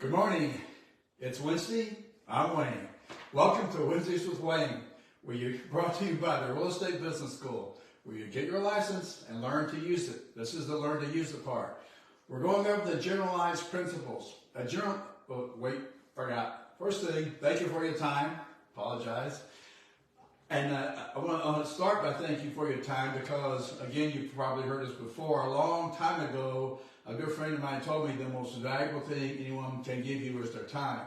Good morning. It's Wednesday. I'm Wayne. Welcome to Wednesdays with Wayne, where you're brought to you by the Real Estate Business School, where you get your license and learn to use it. This is the learn to use it part. We're going over the generalized principles. Forgot. First thing, thank you for your time. Apologize. And I want to start by thanking you for your time because, again, you've probably heard this before. A long time ago, a good friend of mine told me the most valuable thing anyone can give you is their time.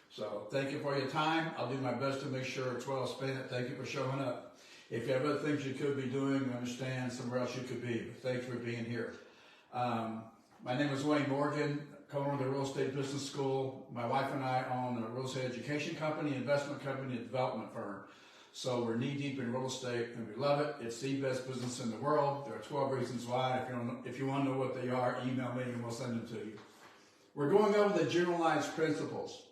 So thank you for your time. I'll do my best to make sure it's well spent. Thank you for showing up. If you have other things you could be doing, understand somewhere else you could be. But thanks for being here. My name is Wayne Morgan, co-owner of the Real Estate Business School. My wife and I own a real estate education company, investment company, and development firm. So we're knee-deep in real estate, and we love it. It's the best business in the world. There are 12 reasons why. If you want to know what they are, email me, and we'll send them to you. We're going over the generalized principles.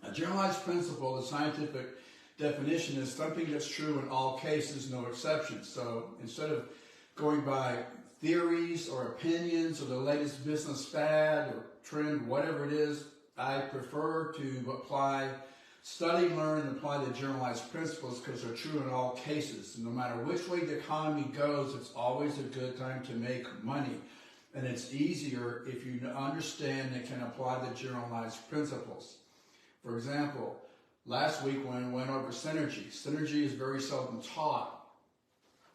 A generalized principle, the scientific definition, is something that's true in all cases, no exceptions. So instead of going by theories or opinions or the latest business fad or trend, whatever it is, I prefer to study, learn, and apply the generalized principles because they're true in all cases. No matter which way the economy goes, it's always a good time to make money. And it's easier if you understand and can apply the generalized principles. For example, last week when we went over synergy. Synergy is very seldom taught.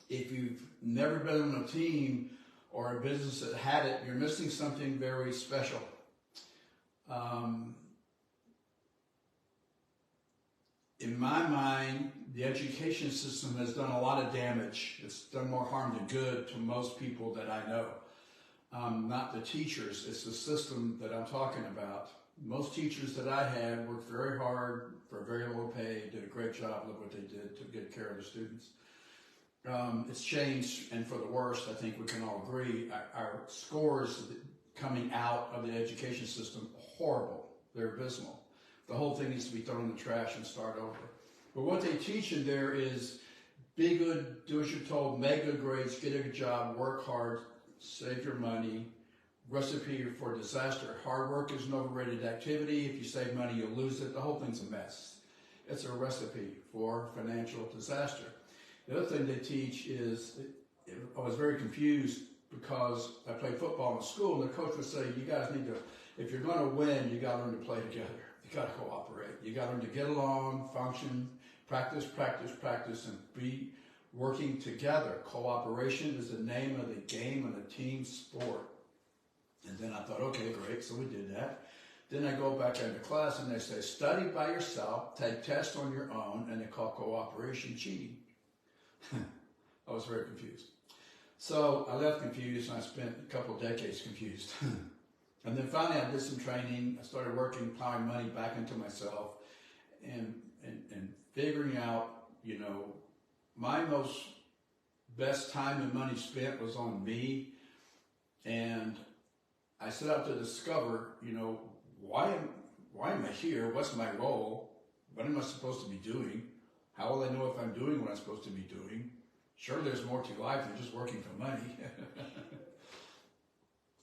If you've never been on a team or a business that had it, you're missing something very special. In my mind, the education system has done a lot of damage. It's done more harm than good to most people that I know. Not the teachers, it's the system that I'm talking about. Most teachers that I had worked very hard for very low pay, did a great job, look what they did to get care of the students. It's changed, and for the worst, I think we can all agree. Our scores coming out of the education system are horrible. They're abysmal. The whole thing needs to be thrown in the trash and start over. But what they teach in there is be good, do as you're told, make good grades, get a good job, work hard, save your money. Recipe for disaster. Hard work is an overrated activity. If you save money, you'll lose it. The whole thing's a mess. It's a recipe for financial disaster. The other thing they teach is, I was very confused because I played football in school, and the coach would say, you guys need to, if you're going to win, you got to learn to play together. You got to cooperate. You got to learn to get along, function, practice, and be working together. Cooperation is the name of the game and a team sport. And then I thought, okay, great, so we did that. Then I go back into class and they say, study by yourself, take tests on your own, and they call cooperation cheating. I was very confused. So I left confused, and I spent a couple of decades confused. And then finally I did some training. I started working, plowing money back into myself, and figuring out, my most best time and money spent was on me. And I set out to discover, why am I here? What's my role? What am I supposed to be doing? How will I know if I'm doing what I'm supposed to be doing? Sure, there's more to life than just working for money.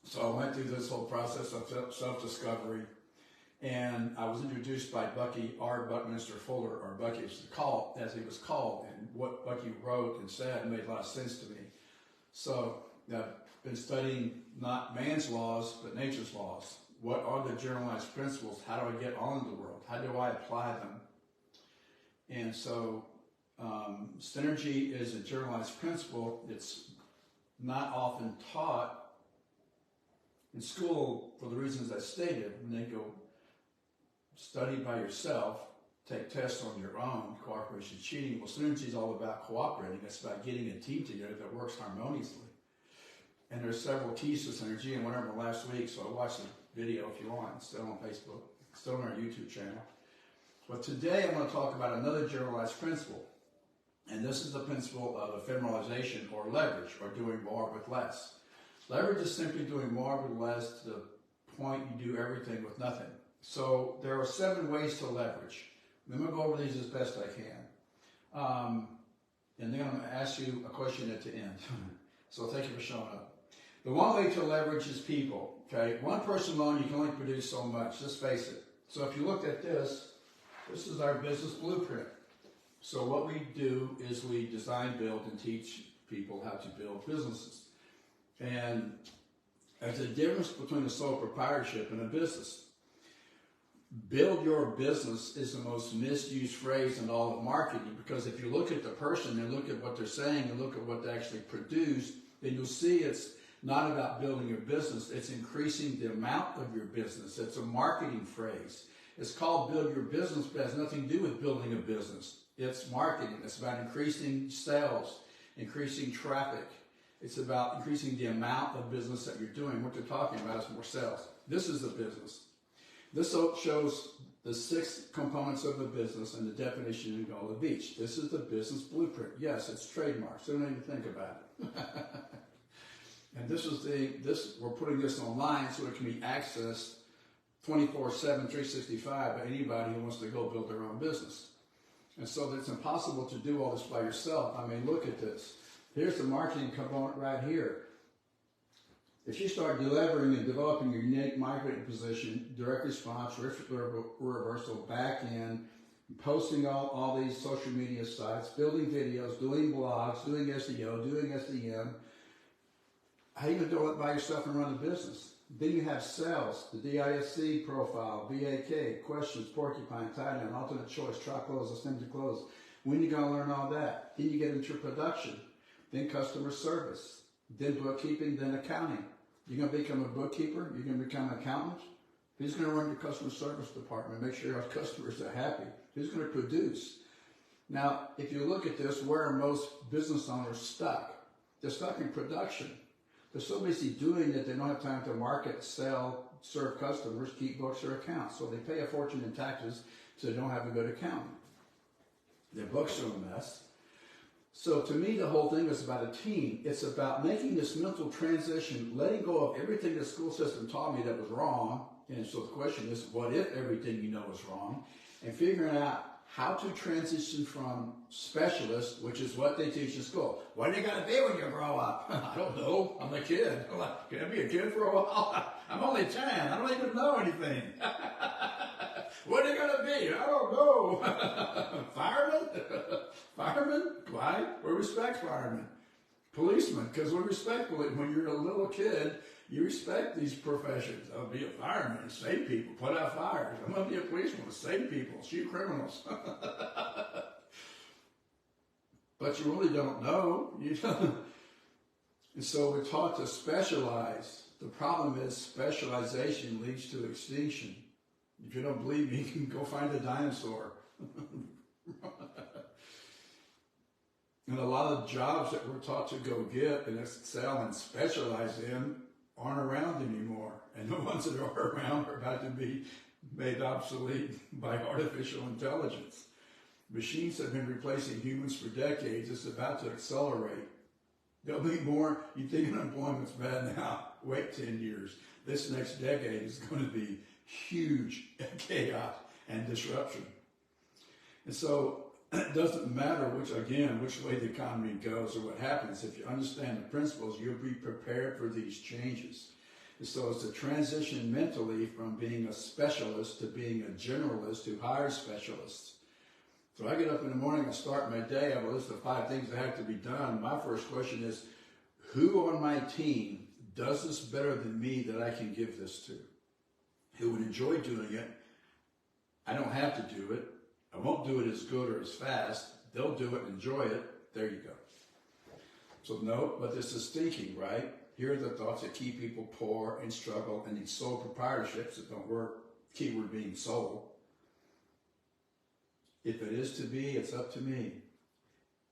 So I went through this whole process of self-discovery, and I was introduced by Bucky R. Buckminster Fuller, or Bucky as he was called, and what Bucky wrote and said made a lot of sense to me. So I've been studying not man's laws, but nature's laws. What are the generalized principles? How do I get on in the world? How do I apply them? And so synergy is a generalized principle. It's not often taught in school for the reasons I stated. When they go study by yourself, take tests on your own, cooperation is cheating. Well, synergy is all about cooperating. It's about getting a team together that works harmoniously. And there's several keys to synergy, and went over last week, so watch the video if you want. It's still on Facebook, it's still on our YouTube channel. But today I'm going to talk about another generalized principle. And this is the principle of ephemeralization, or leverage, or doing more with less. Leverage is simply doing more with less to the point you do everything with nothing. So there are 7 ways to leverage. I'm going to go over these as best I can. And then I'm going to ask you a question at the end. So thank you for showing up. The one way to leverage is people, okay? One person alone, you can only produce so much, let's face it. So if you look at this is our business blueprint. So what we do is we design, build, and teach people how to build businesses. And there's a difference between a sole proprietorship and a business. Build your business is the most misused phrase in all of marketing, because if you look at the person and look at what they're saying and look at what they actually produce, then you'll see it's not about building your business, it's increasing the amount of your business. It's a marketing phrase. It's called build your business, but it has nothing to do with building a business. It's marketing. It's about increasing sales, increasing traffic. It's about increasing the amount of business that you're doing. What they're talking about is more sales. This is the business. This shows the 6 components of the business and the definition and goal of each. This is the business blueprint. Yes, it's trademarked, so don't even think about it. And we're putting this online so it can be accessed 24/7, 365 by anybody who wants to go build their own business. And so it's impossible to do all this by yourself. I mean, look at this. Here's the marketing component right here. If you start delivering and developing your unique marketing position, direct response, reversal, back end, posting all these social media sites, building videos, doing blogs, doing SEO, doing SEM, how are you going to do it by yourself and run the business? Then you have sales, the DISC profile, BAK, questions, porcupine, tie-down, alternate choice, try close, assembly close. When you going to learn all that? Then you get into production, then customer service, then bookkeeping, then accounting. You're going to become a bookkeeper? You're going to become an accountant? Who's going to run your customer service department, make sure your customers are happy? Who's going to produce? Now, if you look at this, where are most business owners stuck? They're stuck in production. They're so busy doing it, they don't have time to market, sell, serve customers, keep books or accounts. So they pay a fortune in taxes, so they don't have a good accountant. Their books are a mess. So to me, the whole thing is about a team. It's about making this mental transition, letting go of everything the school system taught me that was wrong. And so the question is, what if everything you know is wrong? And figuring out how to transition from specialist, which is what they teach in school. What are you going to be when you grow up? I don't know. I'm a kid. Can I be a kid for a while? I'm only 10. I don't even know anything. What are you going to be? I don't know. Fireman? Fireman? Why? We respect firemen. Policeman, because we respect police. When you're a little kid, you respect these professions. I'll be a fireman and save people, put out fires. I'm going to be a policeman to save people, shoot criminals. But you really don't know. And so we're taught to specialize. The problem is specialization leads to extinction. If you don't believe me, you can go find a dinosaur. And a lot of jobs that we're taught to go get and excel and specialize in aren't around anymore. And the ones that are around are about to be made obsolete by artificial intelligence. Machines have been replacing humans for decades. It's about to accelerate. There'll be more. You think unemployment's bad now? Wait 10 years. This next decade is going to be huge chaos and disruption. And so it doesn't matter which way the economy goes or what happens. If you understand the principles, you'll be prepared for these changes. And so it's a transition mentally from being a specialist to being a generalist who hires specialists. So I get up in the morning and start my day. I have a list of 5 things that have to be done. My first question is, who on my team does this better than me that I can give this to? Who would enjoy doing it? I don't have to do it. I won't do it as good or as fast. They'll do it and enjoy it. There you go. So no, but this is thinking, right? Here are the thoughts that keep people poor and struggle and these sole proprietorships that don't work. Keyword being sole. If it is to be, it's up to me.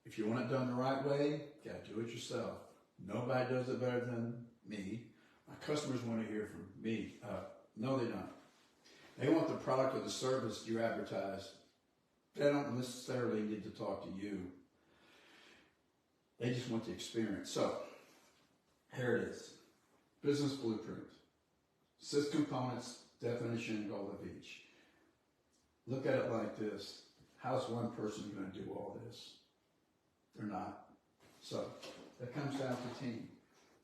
If you want it done the right way, you got to do it yourself. Nobody does it better than me. My customers want to hear from me. No, they don't. They want the product or the service you advertise. They don't necessarily need to talk to you. They just want the experience. So, here it is. Business blueprint. 6 components, definition, and goal of each. Look at it like this. How's one person going to do all this? They're not. So, that comes down to team.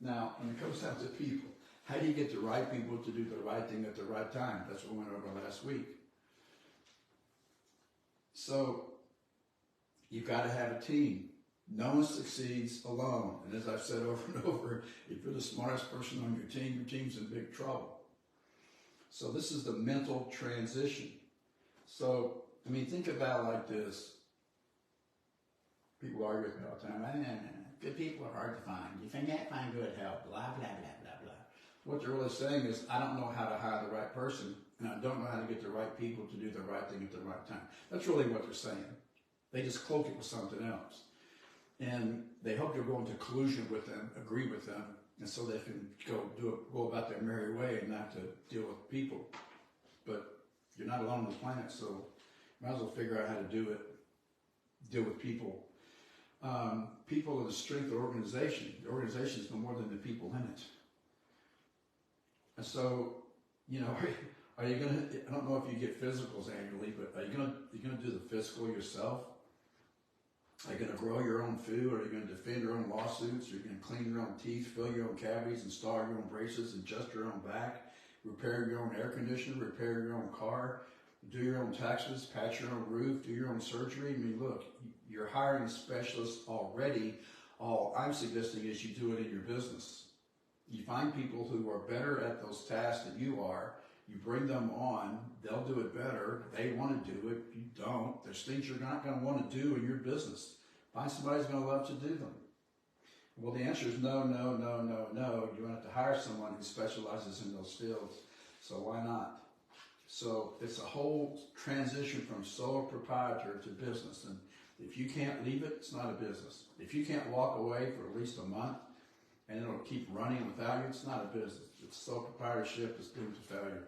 Now, when it comes down to people, how do you get the right people to do the right thing at the right time? That's what we went over last week. So, you've got to have a team. No one succeeds alone. And as I've said over and over, if you're the smartest person on your team's in big trouble. So this is the mental transition. So, I mean, think about it like this. People argue with me all the time. Good people are hard to find. You can't find good help. Blah, blah, blah, blah, blah. What they're really saying is, I don't know how to hire the right person, and I don't know how to get the right people to do the right thing at the right time. That's really what they're saying. They just cloak it with something else. And they hope you'll go into collusion with them, agree with them, and so they can go about their merry way and not to deal with people. But you're not alone on the planet, so you might as well figure out how to do it, deal with people. People are the strength of the organization. The organization is no more than the people in it. And so, you know, are you going to, I don't know if you get physicals annually, but are you going to do the physical yourself? Are you going to grow your own food? Are you going to defend your own lawsuits? Are you going to clean your own teeth, fill your own cavities, install your own braces, adjust your own back, repair your own air conditioner, repair your own car, do your own taxes, patch your own roof, do your own surgery? I mean, look, you're hiring specialists already. All I'm suggesting is you do it in your business. You find people who are better at those tasks than you are. You bring them on, they'll do it better. They want to do it. You don't. There's things you're not going to want to do in your business. Find somebody who's going to love to do them. Well, the answer is no, no, no, no, no. You have to hire someone who specializes in those fields. So why not? So it's a whole transition from sole proprietor to business. And if you can't leave it, it's not a business. If you can't walk away for at least a month and it'll keep running without you, it's not a business. It's sole proprietorship is doomed to failure.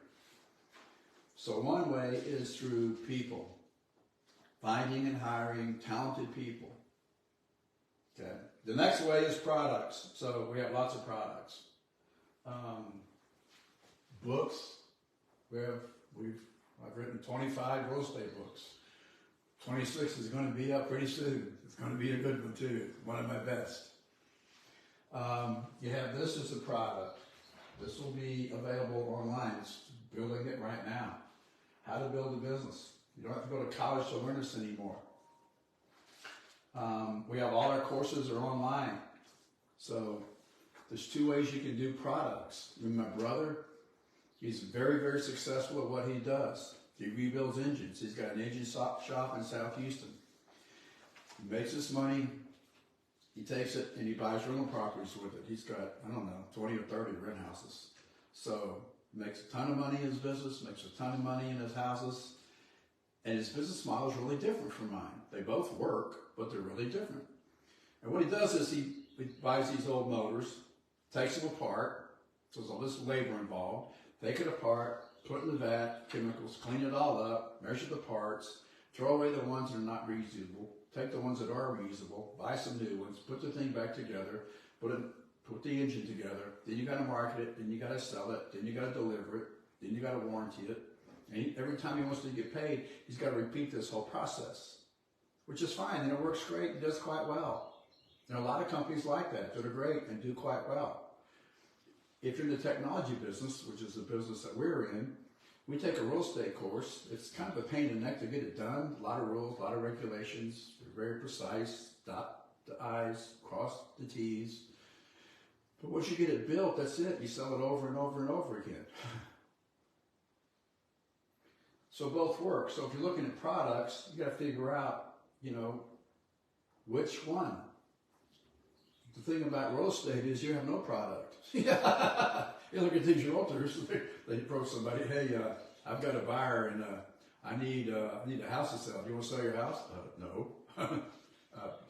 So one way is through people. Finding and hiring talented people. Okay. The next way is products. So we have lots of products. Books. I've written 25 real estate books. 26 is going to be up pretty soon. It's going to be a good one too. One of my best. You have this as a product. This will be available online. It's building it right now. How to build a business. You don't have to go to college to learn this anymore. We have all our courses are online. So there's two ways you can do products. My brother, he's very, very successful at what he does. He rebuilds engines. He's got an engine shop in South Houston. He makes his money. He takes it and he buys rental properties with it. He's got, 20 or 30 rent houses. So makes a ton of money in his business, makes a ton of money in his houses. And his business model is really different from mine. They both work, but they're really different. And what he does is he buys these old motors, takes them apart, so there's all this labor involved, take it apart, put it in the vat, chemicals, clean it all up, measure the parts, throw away the ones that are not reusable, take the ones that are reusable, buy some new ones, put the thing back together, put the engine together, then you got to market it, then you got to sell it, then you got to deliver it, then you got to warranty it. And every time he wants to get paid, he's got to repeat this whole process, which is fine, and it works great, and does quite well. There are a lot of companies like that are great and do quite well. If you're in the technology business, which is the business that we're in, we take a real estate course. It's kind of a pain in the neck to get it done. A lot of rules, a lot of regulations. They're very precise. Dot the I's, cross the T's. But once you get it built, that's it. You sell it over and over and over again. So both work. So if you're looking at products, you got to figure out, which one. The thing about real estate is you have no product. You look at these realtors, they approach somebody, hey, I've got a buyer and I need a house to sell. Do you want to sell your house? No.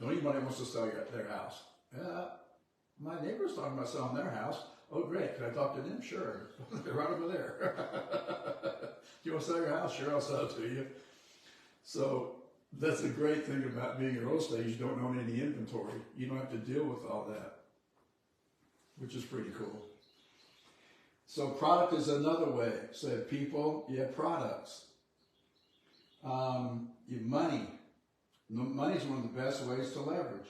Don't anybody wants to sell their house? My neighbor's talking about selling their house. Oh, great. Can I talk to them? Sure. They're right over there. Do you want to sell your house? Sure, I'll sell it to you. So that's a great thing about being in real estate. You don't own any inventory. You don't have to deal with all that, which is pretty cool. So product is another way. So you have people, you have products. You have money. Money is one of the best ways to leverage.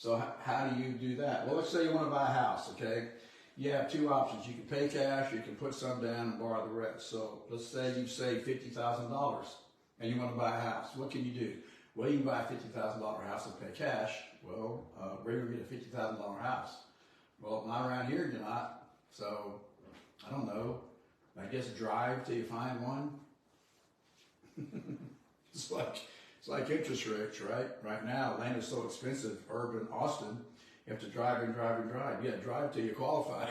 So how do you do that? Well, let's say you want to buy a house, okay? You have two options. You can pay cash, you can put some down and borrow the rest. So let's say you save $50,000 and you want to buy a house. What can you do? Well, you can buy a $50,000 house and pay cash. Well, where do you get a $50,000 house? Well, not around here, you're not. So, I don't know. I guess drive till you find one. It's like interest rates, right? Right now, land is so expensive. Urban Austin, you have to drive and drive and drive. You got to drive till you qualify.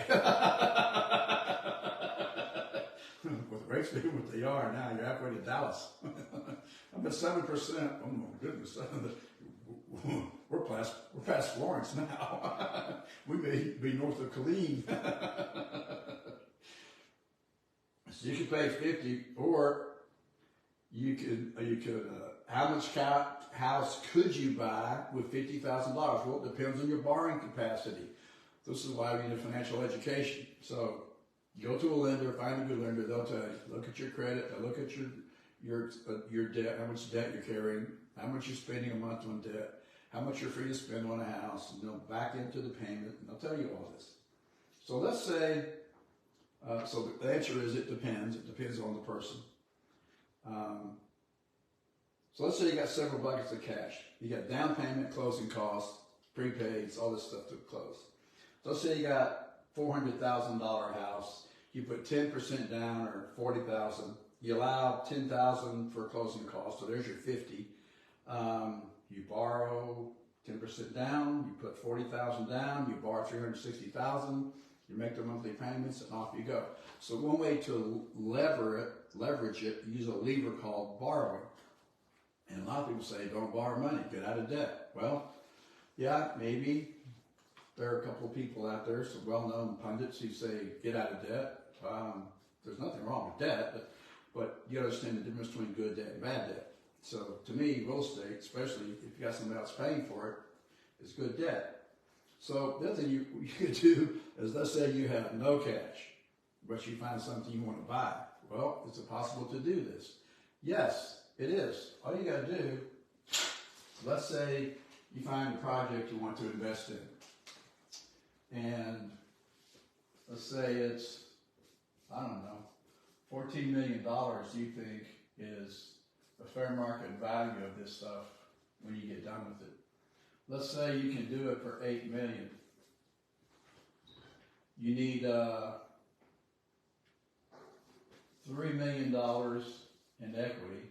With rates being what they are now, you're halfway to Dallas. I'm at 7%. Oh my goodness. We're past Florence now. We may be north of Killeen. So you could pay 50, or you could. How much house could you buy with $50,000? Well, it depends on your borrowing capacity. This is why we need a financial education. So you go to a lender, find a good lender. They'll tell you, look at your credit, they'll look at your debt, how much debt you're carrying, how much you're spending a month on debt, how much you're free to spend on a house, and they'll back into the payment, and they'll tell you all this. So let's say, so the answer is it depends. It depends on the person. So let's say you got several buckets of cash. You got down payment, closing costs, prepaids, all this stuff to close. So let's say you got $400,000 house. You put 10% down, or $40,000. You allow $10,000 for closing costs, so there's your 50. You borrow 10% down. You put $40,000 down. You borrow $360,000. You make the monthly payments, and off you go. So one way to leverage it, use a lever called borrowing. And a lot of people say, don't borrow money, get out of debt. Well, yeah, maybe. There are a couple of people out there, some well-known pundits who say, get out of debt. There's nothing wrong with debt, but you understand the difference between good debt and bad debt. So to me, real estate, especially if you got somebody else paying for it, is good debt. So the other thing you could do is, let's say you have no cash, but you find something you want to buy. Well, is it possible to do this? Yes, it is. All you got to do, let's say you find a project you want to invest in. And let's say it's, I don't know, $14 million you think is the fair market value of this stuff when you get done with it. Let's say you can do it for $8 million. You need $3 million in equity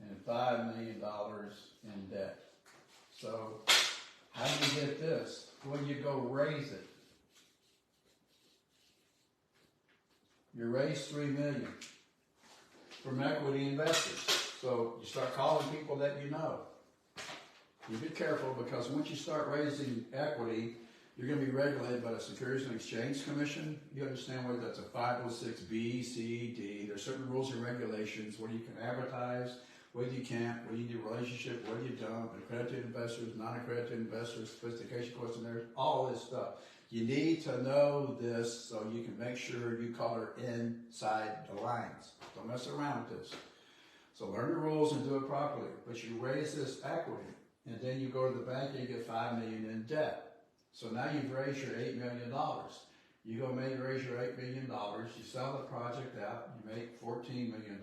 and $5 million in debt. So how do you get this? Well, you go raise it. You raise $3 million from equity investors. So you start calling people that you know. You be careful, because once you start raising equity, you're going to be regulated by the Securities and Exchange Commission. You understand whether that's a 506B, C, D. There's certain rules and regulations, whether you can advertise, whether you can't, whether you need a relationship, whether you don't, accredited investors, non-accredited investors, sophistication questionnaires, all this stuff. You need to know this so you can make sure you color inside the lines. Don't mess around with this. So learn the rules and do it properly. But you raise this equity, and then you go to the bank and you get $5 million in debt. So now you've raised your $8 million. You go raise your $8 million, you sell the project out, you make $14 million,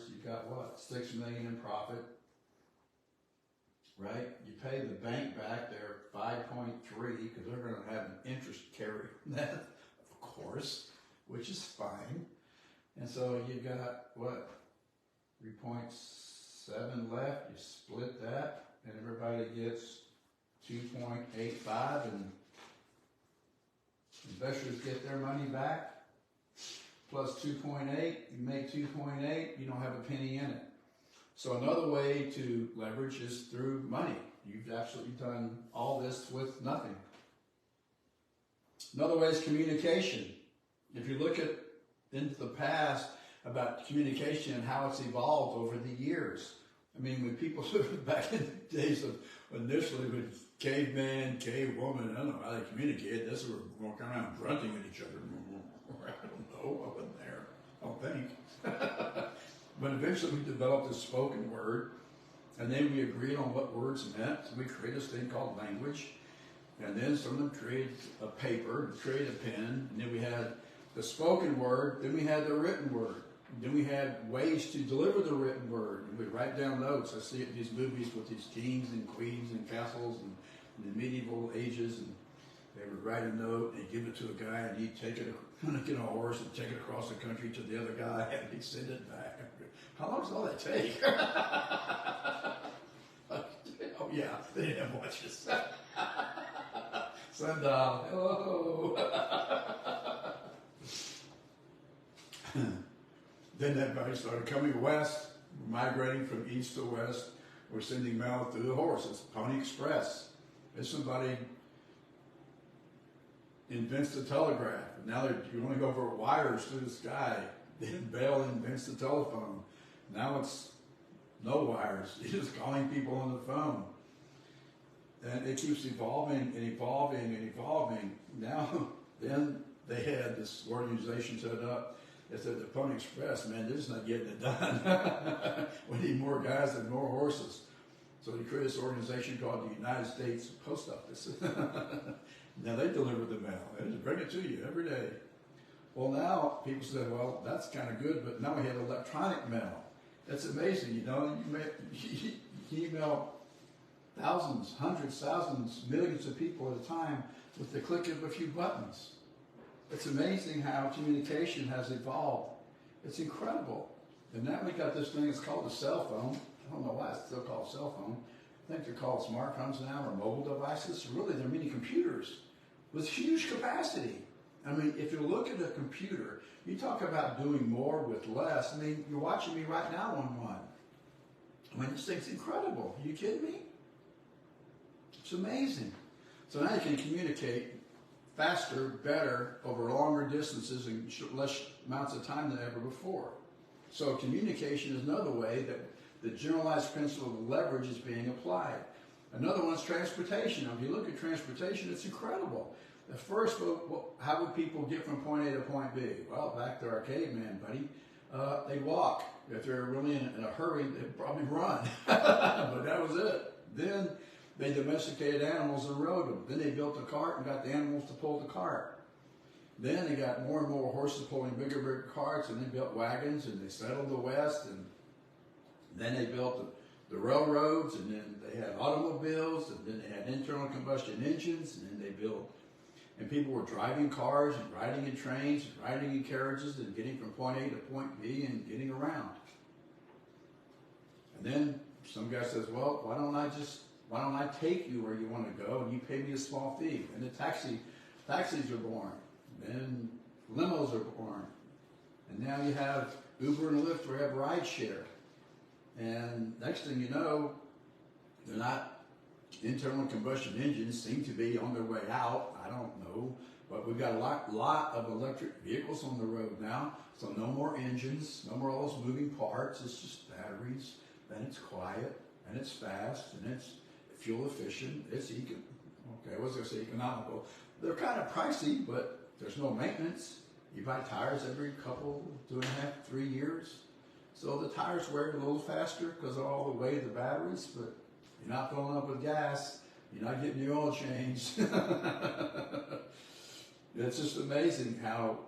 you've got what, $6 million in profit, right? You pay the bank back their 5.3, because they're going to have an interest carry on that, of course, which is fine. And so you've got what, 3.7 left, you split that, and everybody gets 2.85, and investors get their money back, plus 2.8, you make 2.8, you don't have a penny in it. So another way to leverage is through money. You've absolutely done all this with nothing. Another way is communication. If you look into the past about communication and how it's evolved over the years. I mean, when people back in the days of initially with caveman, cavewoman, I don't know how they communicated. This were walking around grunting at each other. I don't know. I wasn't there. I don't think. But eventually we developed a spoken word, And then we agreed on what words meant. So we created this thing called language. And then some of them created a paper, created a pen, and then we had the spoken word, then we had the written word. Then we had ways to deliver the written word. And we'd write down notes. I see it in these movies with these kings and queens and castles and the medieval ages, and they would write a note and give it to a guy, and he'd take it, get a horse and take it across the country to the other guy, and he'd send it back. How long does all that take? Oh yeah, they didn't have watches. Sundial, hello. Then everybody started coming west, migrating from east to west. We're sending mail through the horses, Pony Express. If somebody invents the telegraph, now you only go over wires through the sky. Then Bell invents the telephone. Now it's no wires. You're just calling people on the phone. And it keeps evolving and evolving and evolving. Now, then they had this organization set up. It said the Pony Express, man, this is not getting it done. We need more guys and more horses. So they created this organization called the United States Post Office. Now they deliver the mail. They just bring it to you every day. Well, now people say, well, that's kind of good, but now we have electronic mail. That's amazing, you know. You email thousands, hundreds, thousands, millions of people at a time with the click of a few buttons. It's amazing how communication has evolved. It's incredible. And now we got this thing, it's called a cell phone. I don't know why it's still called a cell phone. I think they're called smartphones now, or mobile devices. Really, they're mini computers with huge capacity. I mean, if you look at a computer, you talk about doing more with less. I mean, you're watching me right now on one. I mean, this thing's incredible. Are you kidding me? It's amazing. So now you can communicate faster, better, over longer distances and less amounts of time than ever before. So communication is another way that the generalized principle of leverage is being applied. Another one is transportation. Now, if you look at transportation, it's incredible. At first, how would people get from point A to point B? Well, back to our caveman, buddy, they'd walk. If they're really in a hurry, they'd probably run. But that was it. Then they domesticated animals and rode them. Then they built a cart and got the animals to pull the cart. Then they got more and more horses pulling bigger and bigger carts, and they built wagons, and they settled the West, and then they built the railroads, and then they had automobiles, and then they had internal combustion engines, and then they built, and people were driving cars and riding in trains and riding in carriages and getting from point A to point B and getting around. And then some guy says, well, why don't I take you where you want to go, and you pay me a small fee? And the taxis are born. Then limos are born. And now you have Uber and Lyft where you have ride share. And next thing you know, they're not, internal combustion engines seem to be on their way out. I don't know. But we've got a lot of electric vehicles on the road now. So no more engines, no more all those moving parts. It's just batteries. And it's quiet, and it's fast, and it's fuel efficient. It's I was going to say economical. They're kind of pricey, but there's no maintenance. You buy tires every couple, 2.5, 3 years. So the tires wear a little faster because of all the weight of the batteries, but you're not filling up with gas. You're not getting your oil changed. It's just amazing how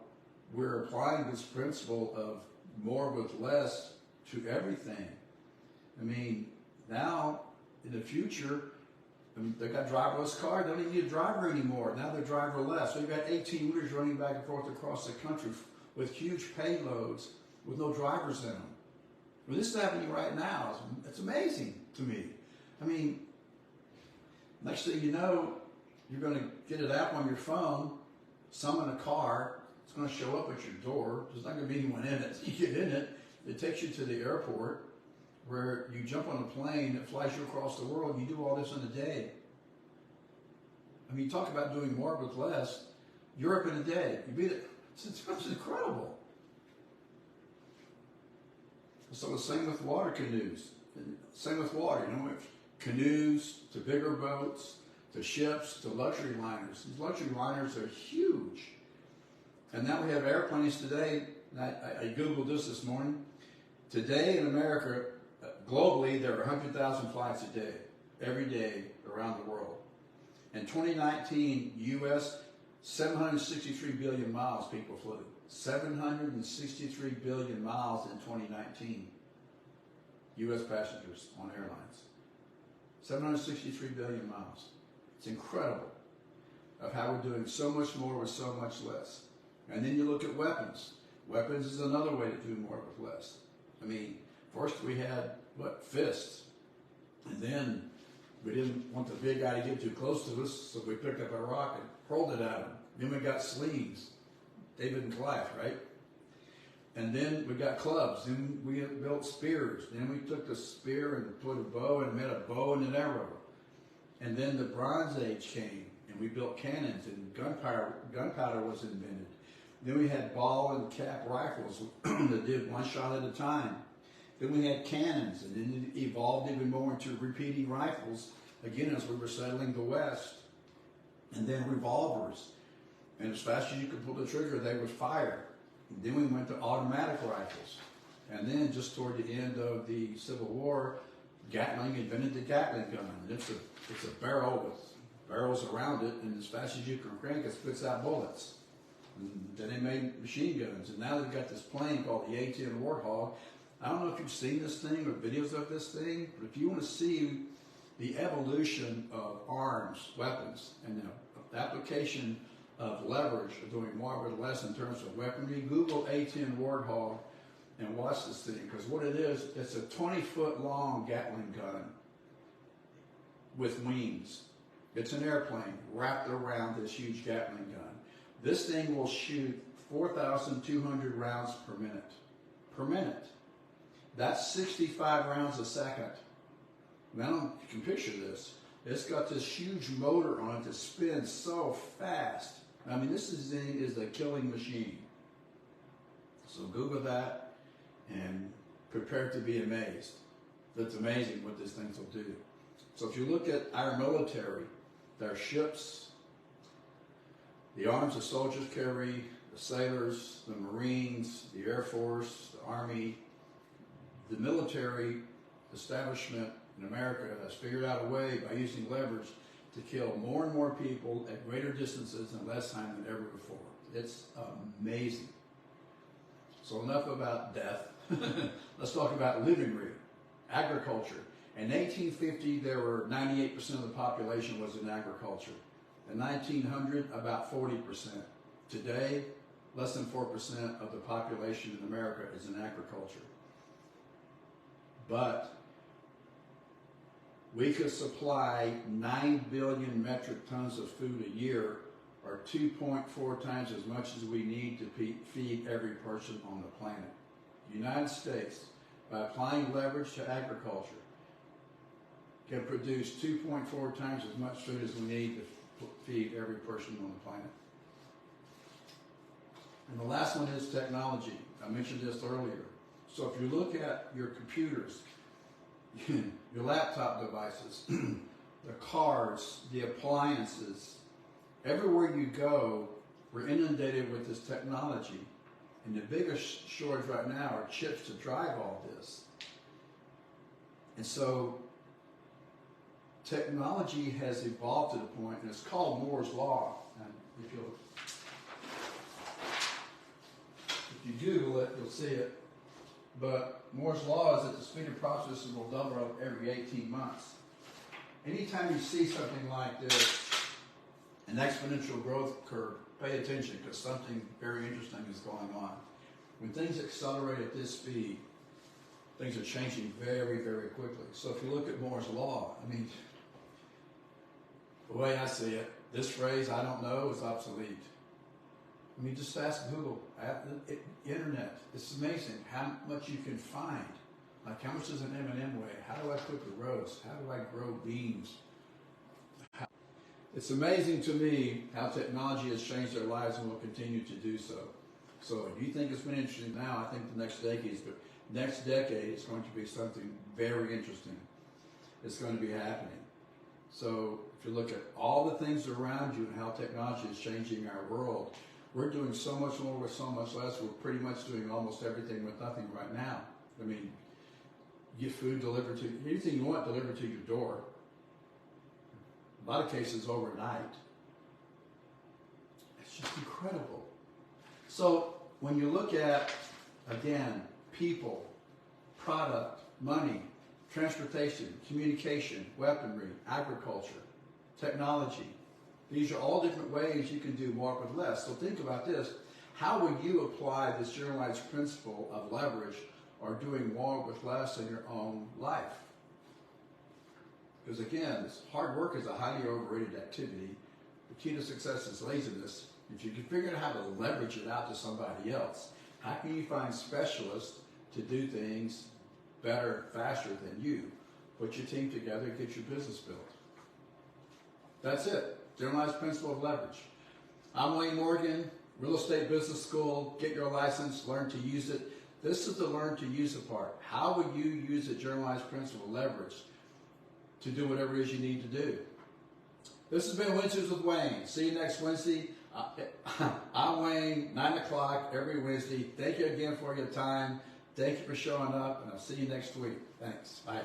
we're applying this principle of more with less to everything. I mean, now in the future, they've got driverless cars. They don't even need a driver anymore. Now they're driverless. So you've got 18-wheelers running back and forth across the country with huge payloads with no drivers in them. I mean, this is happening right now. It's amazing to me. I mean, next thing you know, you're going to get an app on your phone, summon a car. It's going to show up at your door. There's not going to be anyone in it. You get in it. It takes you to the airport, where you jump on a plane that flies you across the world. You do all this in a day. I mean, you talk about doing more with less. Europe in a day. It's incredible. So the same with water canoes. Same with water. You know, canoes to bigger boats to ships to luxury liners. These luxury liners are huge. And now we have airplanes today. I Googled this morning. Today in America, globally, there are 100,000 flights a day, every day around the world. In 2019, U.S., 763 billion miles people flew. 763 billion miles in 2019. U.S. passengers on airlines. 763 billion miles. It's incredible of how we're doing so much more with so much less. And then you look at weapons. Weapons is another way to do more with less. I mean, first we had, fists. And then we didn't want the big guy to get too close to us, so we picked up a rock and hurled it at him. Then we got slings, David and Goliath, right? And then we got clubs. Then we built spears. Then we took the spear and put a bow and made a bow and an arrow. And then the Bronze Age came, and we built cannons, and gunpowder was invented. Then we had ball and cap rifles that did one shot at a time. Then we had cannons, and then it evolved even more into repeating rifles, again, as we were settling the West. And then revolvers. And as fast as you could pull the trigger, they would fire. And then we went to automatic rifles. And then just toward the end of the Civil War, Gatling invented the Gatling gun. It's a barrel with barrels around it, and as fast as you can crank, it spits out bullets. And then they made machine guns, and now they've got this plane called the A-10 Warthog. I don't know if you've seen this thing or videos of this thing, but if you want to see the evolution of arms, weapons, and the application of leverage of doing more with less in terms of weaponry, Google A-10 Warthog and watch this thing, because what it is, it's a 20-foot long Gatling gun with wings. It's an airplane wrapped around this huge Gatling gun. This thing will shoot 4,200 rounds per minute. Per minute. That's 65 rounds a second. Now you can picture this. It's got this huge motor on it that spins so fast. I mean, this thing is a killing machine. So Google that and prepare to be amazed. It's amazing what these things will do. So if you look at our military, their ships, the arms the soldiers carry, the sailors, the Marines, the Air Force, the Army, the military establishment in America has figured out a way by using leverage to kill more and more people at greater distances in less time than ever before. It's amazing. So enough about death. Let's talk about living rate, agriculture. In 1850, there were 98% of the population was in agriculture. In 1900, about 40%. Today, less than 4% of the population in America is in agriculture. But we could supply 9 billion metric tons of food a year, or 2.4 times as much as we need to feed every person on the planet. The United States, by applying leverage to agriculture, can produce 2.4 times as much food as we need to feed every person on the planet. And the last one is technology. I mentioned this earlier. So if you look at your computers, your laptop devices, the cars, the appliances, everywhere you go, we're inundated with this technology. And the biggest shortage right now are chips to drive all this. And so technology has evolved to the point, and it's called Moore's Law. And if you Google it, you'll see it. But Moore's Law is that the speed of processing will double up every 18 months. Anytime you see something like this, an exponential growth curve, pay attention, because something very interesting is going on. When things accelerate at this speed, things are changing very, very quickly. So if you look at Moore's Law, I mean, the way I see it, this phrase, I don't know, is obsolete. I mean, just ask Google, internet. It's amazing how much you can find. Like, how much does an M&M weigh? How do I cook a roast? How do I grow beans? It's amazing to me how technology has changed our lives and will continue to do so. So if you think it's been interesting now, I think the next decade is going to be something very interesting. It's going to be happening. So if you look at all the things around you and how technology is changing our world, we're doing so much more with so much less. We're pretty much doing almost everything with nothing right now. I mean, get food delivered to anything you want delivered to your door. A lot of cases overnight. It's just incredible. So when you look at, again, people, product, money, transportation, communication, weaponry, agriculture, technology, these are all different ways you can do more with less. So think about this. How would you apply this generalized principle of leverage or doing more with less in your own life? Because again, hard work is a highly overrated activity. The key to success is laziness. If you can figure out how to leverage it out to somebody else, how can you find specialists to do things better, faster than you? Put your team together, get your business built. That's it. Generalized principle of leverage. I'm Wayne Morgan, Real Estate Business School. Get your license, learn to use it. This is the learn to use it part. How would you use the generalized principle of leverage to do whatever it is you need to do? This has been Wednesdays with Wayne. See you next Wednesday. I'm Wayne, 9 o'clock every Wednesday. Thank you again for your time. Thank you for showing up, and I'll see you next week. Thanks. Bye.